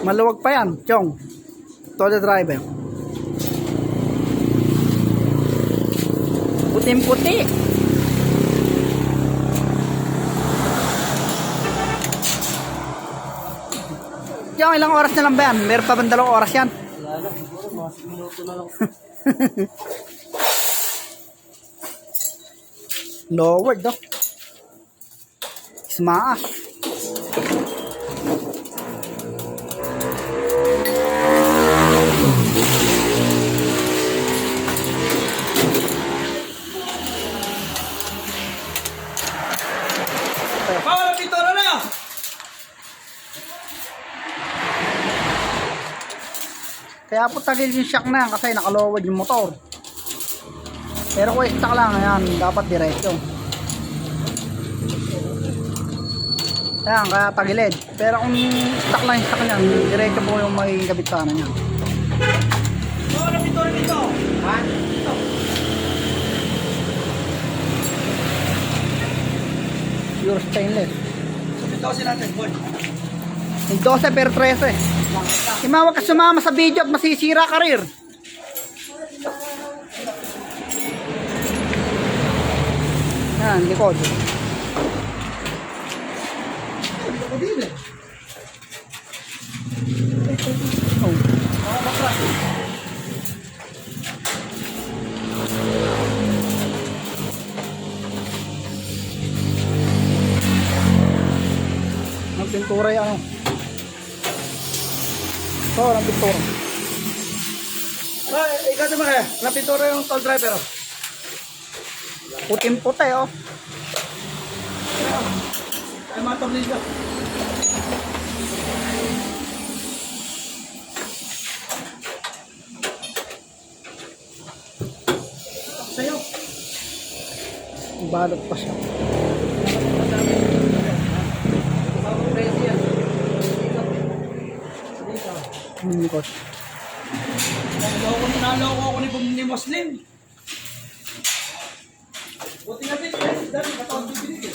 Maluwag pa yan, Chong. Todo driver. Puting-puti. Chong, ilang oras na lang ba yan? Meron pa bang 2 oras yan? Wala na, siguro mga minuto na lang. Lowered, do. Smaas. Bawal ang pintura na! Kaya po tagil yung shock na yan kasi nakalowad yung motor. Pero kung stock lang, ayan, dapat diretso. Ayan, kaya tagilid. Pero kung stock lang yung stock niyan, diretso po yung magiging kabit sana niya. Bawal ang pintura dito! Ha? Ito. Pure stainless. So, ito kasi natin, boy. Yung 12 per 13. Huwag ka sumama sa video at masisira karir. Yan, likod. Oh. Ang pintura yung ano. Ito, ang pintura. Ay, ikaw naman kaya. Napintura yung tall driver. Oh. Puting-puti, oh. Ay, mga tornilyo. Sa'yo. Balot pa siya. Likod. Naloko ako ni Muslim. Buti na din, dati katawag bibili.